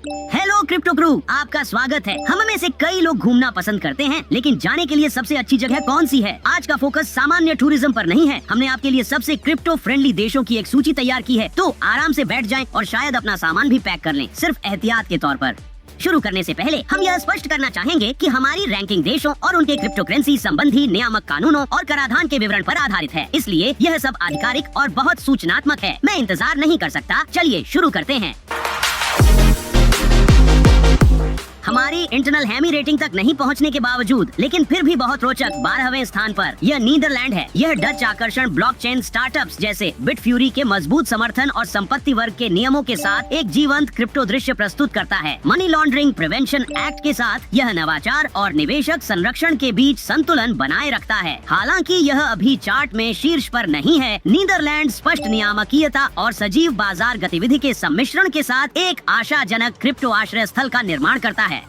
Hello crypto crew, आपका स्वागत है। हम में से कई लोग घूमना पसंद करते हैं, लेकिन जाने के लिए सबसे अच्छी जगह कौन सी है? आज का फोकस सामान्य टूरिज्म पर नहीं है। हमने आपके लिए सबसे क्रिप्टो फ्रेंडली देशों की एक सूची तैयार की है, तो आराम से बैठ जाएं और शायद अपना सामान भी पैक कर लें, सिर्फ एहतियात के तौर पर। शुरू करने से पहले हम यह स्पष्ट करना चाहेंगे कि हमारी रैंकिंग देशों और उनके क्रिप्टो करेंसी संबंधी नियामक कानूनों और कराधान के विवरण पर आधारित है, इसलिए यह सब आधिकारिक और बहुत सूचनात्मक है। मैं इंतजार नहीं कर सकता, चलिए शुरू करते हैं। हमारी इंटरनल हैमी रेटिंग तक नहीं पहुंचने के बावजूद, लेकिन फिर भी बहुत रोचक 12वें स्थान पर यह नीदरलैंड है। यह डच आकर्षण ब्लॉकचेन स्टार्टअप्स जैसे बिटफ्यूरी के मजबूत समर्थन और संपत्ति वर्ग के नियमों के साथ एक जीवंत क्रिप्टो दृश्य प्रस्तुत करता है। मनी लॉन्ड्रिंग प्रिवेंशन एक्ट के साथ यह नवाचार और निवेशक संरक्षण के बीच संतुलन बनाए रखता है। हालांकि यह अभी चार्ट में शीर्ष पर नहीं है, नीदरलैंड स्पष्ट नियामकीयता और सजीव बाजार गतिविधि के सम्मिश्रण के साथ एक आशाजनक क्रिप्टो आश्रय स्थल का निर्माण करता है।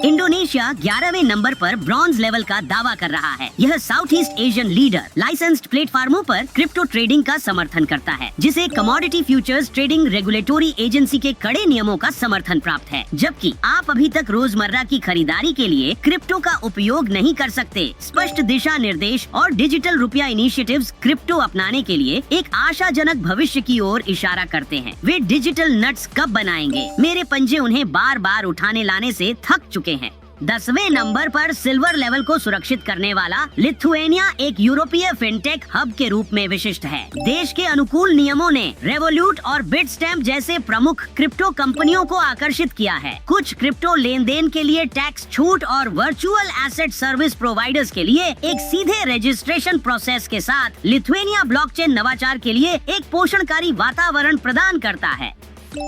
इंडोनेशिया 11वें नंबर पर ब्रॉन्ज लेवल का दावा कर रहा है। यह south east Asian leader licensed प्लेटफॉर्मों पर क्रिप्टो ट्रेडिंग का समर्थन करता है, जिसे commodity futures trading regulatory agency के कड़े नियमों का समर्थन प्राप्त है। जबकि आप अभी तक रोजमर्रा की खरीदारी के लिए क्रिप्टो का उपयोग नहीं कर सकते। स्पष्ट दिशा निर्देश और डिजिटल रुपया इनिशिएटिव्स क्रिप्टो अपनाने के लिए एक आशाजनक भविष्य की ओर इशारा करते हैं। वे डिजिटल नट्स कब बनाएंगे? मेरे पंजे उन्हें बार बार उठाने लाने से थक चुके हैं। 10वें नंबर पर सिल्वर लेवल को सुरक्षित करने वाला लिथुएनिया एक यूरोपीय फिनटेक हब के रूप में विशिष्ट है। देश के अनुकूल नियमों ने रेवोल्यूट और बिटस्टैम्प जैसे प्रमुख क्रिप्टो कंपनियों को आकर्षित किया है। कुछ क्रिप्टो लेन देन के लिए टैक्स छूट और वर्चुअल एसेट सर्विस प्रोवाइडर्स के लिए एक सीधे रजिस्ट्रेशन प्रोसेस के साथ लिथुएनिया ब्लॉकचेन नवाचार के लिए एक पोषणकारी वातावरण प्रदान करता है।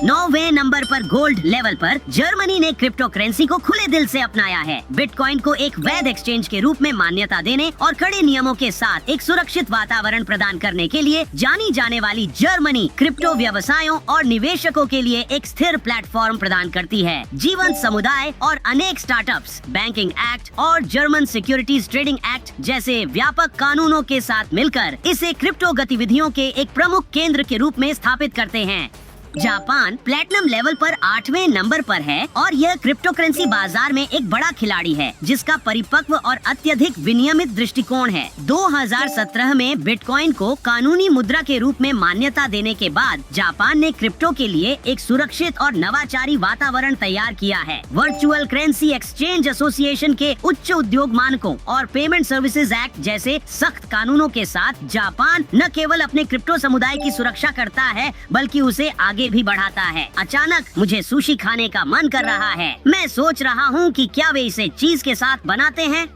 9वें नंबर पर गोल्ड लेवल पर जर्मनी ने क्रिप्टो करेंसी को खुले दिल से अपनाया है। बिटकॉइन को एक वैध एक्सचेंज के रूप में मान्यता देने और कड़े नियमों के साथ एक सुरक्षित वातावरण प्रदान करने के लिए जानी जाने वाली जर्मनी क्रिप्टो व्यवसायों और निवेशकों के लिए एक स्थिर प्लेटफॉर्म प्रदान करती है। जीवंत समुदाय और अनेक स्टार्टअप्स बैंकिंग एक्ट और जर्मन सिक्योरिटीज ट्रेडिंग एक्ट जैसे व्यापक कानूनों के साथ मिलकर इसे क्रिप्टो गतिविधियों के एक प्रमुख केंद्र के रूप में स्थापित करते हैं। जापान प्लैटिनम लेवल पर 8वें नंबर पर है और यह क्रिप्टो करेंसी बाजार में एक बड़ा खिलाड़ी है, जिसका परिपक्व और अत्यधिक विनियमित दृष्टिकोण है। 2017 में बिटकॉइन को कानूनी मुद्रा के रूप में मान्यता देने के बाद जापान ने क्रिप्टो के लिए एक सुरक्षित और नवाचारी वातावरण तैयार किया है। वर्चुअल करेंसी एक्सचेंज एसोसिएशन के उच्च उद्योग मानकों और पेमेंट सर्विसेज एक्ट जैसे सख्त कानूनों के साथ जापान न केवल अपने क्रिप्टो समुदाय की सुरक्षा करता है, बल्कि उसे आगे भी बढ़ाता है। अचानक मुझे सुशी खाने का मन कर रहा है। मैं सोच रहा हूँ कि क्या वे इसे चीज के साथ बनाते हैं।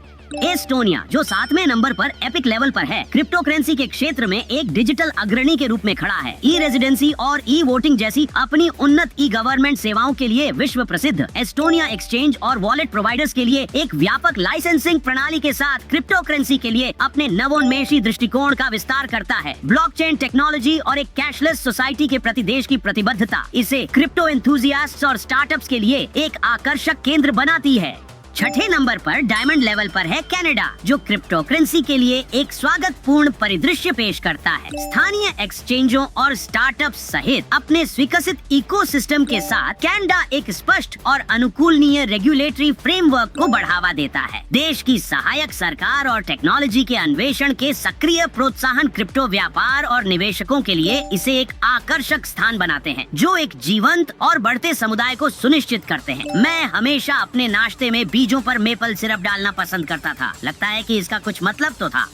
एस्टोनिया जो 7वें नंबर पर एपिक लेवल पर है, क्रिप्टो करेंसी के क्षेत्र में एक डिजिटल अग्रणी के रूप में खड़ा है। ई रेजिडेंसी और ई वोटिंग जैसी अपनी उन्नत ई गवर्नमेंट सेवाओं के लिए विश्व प्रसिद्ध एस्टोनिया एक्सचेंज और वॉलेट प्रोवाइडर्स के लिए एक व्यापक लाइसेंसिंग प्रणाली के साथ क्रिप्टो करेंसी के लिए अपने नवोन्मेषी दृष्टिकोण का विस्तार करता है। ब्लॉकचेन टेक्नोलॉजी और एक कैशलेस सोसाइटी के प्रति देश की प्रतिबद्धता इसे क्रिप्टो एंथुसियास्ट्स और स्टार्टअप्स के लिए एक आकर्षक केंद्र बनाती है। 6ठे नंबर पर डायमंड लेवल पर है कनाडा, जो क्रिप्टो करेंसी के लिए एक स्वागतपूर्ण परिदृश्य पेश करता है। स्थानीय एक्सचेंजों और स्टार्टअप सहित अपने विकसित इकोसिस्टम के साथ कनाडा एक स्पष्ट और अनुकूलनीय रेगुलेटरी फ्रेमवर्क को बढ़ावा देता है। देश की सहायक सरकार और टेक्नोलॉजी के अन्वेषण के सक्रिय प्रोत्साहन क्रिप्टो व्यापार और निवेशकों के लिए इसे एक आकर्षक स्थान बनाते हैं, जो एक जीवंत और बढ़ते समुदाय को सुनिश्चित करते हैं। मैं हमेशा अपने नाश्ते में बीजों पर मेपल सिरप डालना पसंद करता था। लगता है कि इसका कुछ मतलब तो था।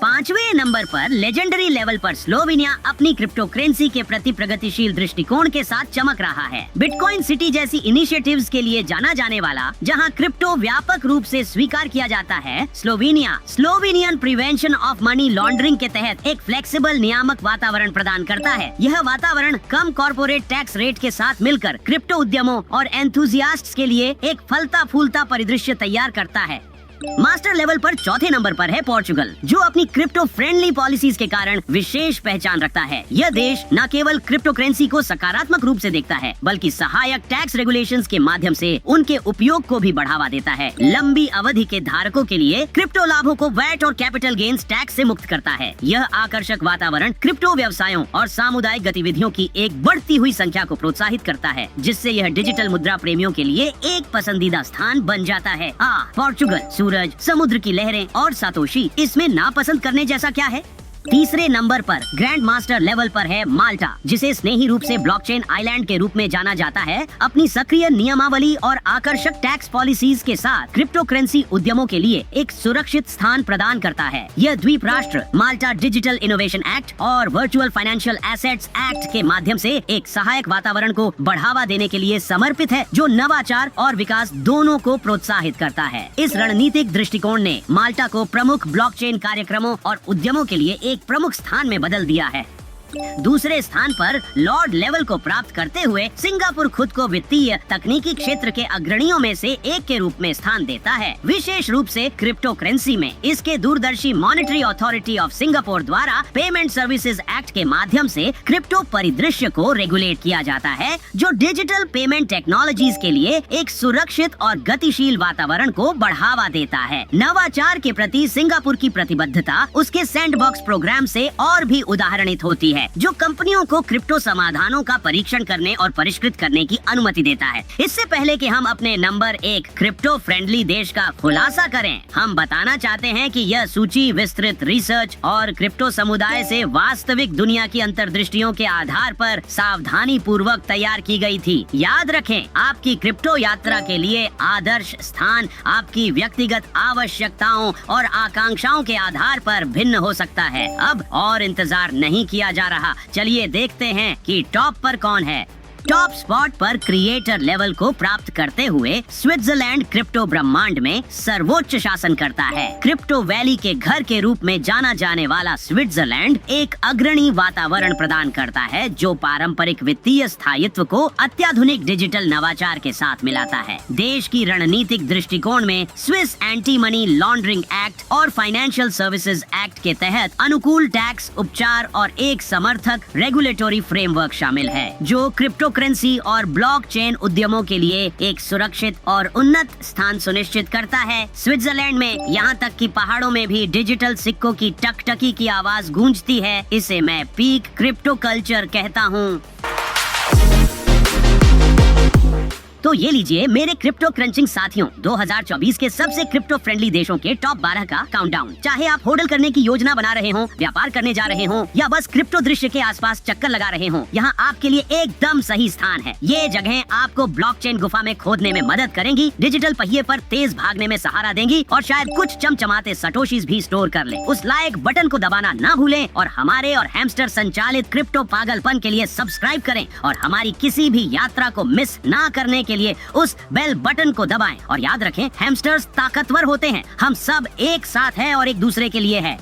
5वें नंबर पर लेजेंडरी लेवल पर स्लोवेनिया अपनी क्रिप्टो करेंसी के प्रति प्रगतिशील दृष्टिकोण के साथ चमक रहा है। बिटकॉइन सिटी जैसी इनिशिएटिव्स के लिए जाना जाने वाला, जहां क्रिप्टो व्यापक रूप से स्वीकार किया जाता है, Slovenia Slovenian prevention of money laundering के तहत एक फ्लेक्सिबल नियामक वातावरण प्रदान करता है। यह वातावरण कम कॉर्पोरेट टैक्स रेट के साथ मिलकर क्रिप्टो उद्यमों और एंथुसियास्ट्स के लिए एक फलता फूलता परिदृश्य तैयार करता है। मास्टर लेवल पर चौथे नंबर पर है पोर्चुगल, जो अपनी क्रिप्टो फ्रेंडली पॉलिसीज के कारण विशेष पहचान रखता है। यह देश न केवल क्रिप्टो करेंसी को सकारात्मक रूप से देखता है, बल्कि सहायक टैक्स रेगुलेशंस के माध्यम से उनके उपयोग को भी बढ़ावा देता है। लंबी अवधि के धारकों के लिए क्रिप्टो लाभों को वैट और कैपिटल गेन्स टैक्स से मुक्त करता है। यह आकर्षक वातावरण क्रिप्टो व्यवसायों और सामुदायिक गतिविधियों की एक बढ़ती हुई संख्या को प्रोत्साहित करता है, जिससे यह डिजिटल मुद्रा प्रेमियों के लिए एक पसंदीदा स्थान बन जाता है। पोर्चुगल, सूरज, समुद्र की लहरें और सातोशी, इसमें नापसंद करने जैसा क्या है? तीसरे नंबर पर ग्रैंड मास्टर लेवल पर है माल्टा, जिसे स्नेही रूप से ब्लॉकचेन आइलैंड के रूप में जाना जाता है। अपनी सक्रिय नियमावली और आकर्षक टैक्स पॉलिसीज के साथ क्रिप्टो करेंसी उद्यमों के लिए एक सुरक्षित स्थान प्रदान करता है। यह द्वीप राष्ट्र माल्टा डिजिटल इनोवेशन एक्ट और वर्चुअल फाइनेंशियल एसेट्स एक्ट के माध्यम से एक सहायक वातावरण को बढ़ावा देने के लिए समर्पित है, जो नवाचार और विकास दोनों को प्रोत्साहित करता है। इस रणनीतिक दृष्टिकोण ने माल्टा को प्रमुख ब्लॉकचेन कार्यक्रमों और उद्यमों के लिए एक प्रमुख स्थान में बदल दिया है। दूसरे स्थान पर लॉर्ड लेवल को प्राप्त करते हुए सिंगापुर खुद को वित्तीय तकनीकी क्षेत्र के अग्रणियों में से एक के रूप में स्थान देता है, विशेष रूप से क्रिप्टो करेंसी में। इसके दूरदर्शी मॉनेटरी अथॉरिटी ऑफ सिंगापुर द्वारा पेमेंट सर्विसेज एक्ट के माध्यम से क्रिप्टो परिदृश्य को रेगुलेट किया जाता है, जो डिजिटल पेमेंट टेक्नोलॉजीज के लिए एक सुरक्षित और गतिशील वातावरण को बढ़ावा देता है। नवाचार के प्रति सिंगापुर की प्रतिबद्धता उसके सैंडबॉक्स प्रोग्राम से और भी उदाहरणित होती है, जो कंपनियों को क्रिप्टो समाधानों का परीक्षण करने और परिष्कृत करने की अनुमति देता है। इससे पहले कि हम अपने नंबर 1 क्रिप्टो फ्रेंडली देश का खुलासा करें, हम बताना चाहते हैं कि यह सूची विस्तृत रिसर्च और क्रिप्टो समुदाय से वास्तविक दुनिया की अंतर्दृष्टियों के आधार पर सावधानी पूर्वक तैयार की गई थी। याद रखें, आपकी क्रिप्टो यात्रा के लिए आदर्श स्थान आपकी व्यक्तिगत आवश्यकताओं और आकांक्षाओं के आधार पर भिन्न हो सकता है। अब और इंतजार नहीं किया जा रहा, चलिए देखते हैं कि टॉप पर कौन है। टॉप स्पॉट पर क्रिएटर लेवल को प्राप्त करते हुए स्विट्जरलैंड क्रिप्टो ब्रह्मांड में सर्वोच्च शासन करता है। क्रिप्टो वैली के घर के रूप में जाना जाने वाला स्विट्जरलैंड एक अग्रणी वातावरण प्रदान करता है, जो पारंपरिक वित्तीय स्थायित्व को अत्याधुनिक डिजिटल नवाचार के साथ मिलाता है। देश की रणनीतिक दृष्टिकोण में Swiss anti money laundering act और फाइनेंशियल सर्विसेज एक्ट के तहत अनुकूल टैक्स उपचार और एक समर्थक रेगुलेटरी फ्रेमवर्क शामिल है, जो क्रिप्टो करेंसी और ब्लॉकचेन उद्यमों के लिए एक सुरक्षित और उन्नत स्थान सुनिश्चित करता है। स्विट्जरलैंड में यहाँ तक कि पहाड़ों में भी डिजिटल सिक्कों की टकटकी की आवाज गूंजती है। इसे मैं पीक क्रिप्टो कल्चर कहता हूँ। तो ये लीजिए मेरे क्रिप्टो क्रंचिंग साथियों, 2024 के सबसे क्रिप्टो फ्रेंडली देशों के टॉप 12 का काउंटडाउन। चाहे आप होल्ड करने की योजना बना रहे हो, व्यापार करने जा रहे हो या बस क्रिप्टो दृश्य के आसपास चक्कर लगा रहे हो, यहाँ आपके लिए एकदम सही स्थान है। ये जगह आपको ब्लॉकचेन गुफा में खोदने में मदद करेंगी, डिजिटल पहिए पर तेज भागने में सहारा देंगी और शायद कुछ चमचमाते सटोशीज भी स्टोर कर ले। उस लायक बटन को दबाना ना भूलें और हमारे और हैमस्टर संचालित क्रिप्टो पागलपन के लिए सब्सक्राइब करें और हमारी किसी भी यात्रा को मिस ना करने के लिए उस बेल बटन को दबाएं। और याद रखें, हैमस्टर्स ताकतवर होते हैं, हम सब एक साथ हैं और एक दूसरे के लिए है।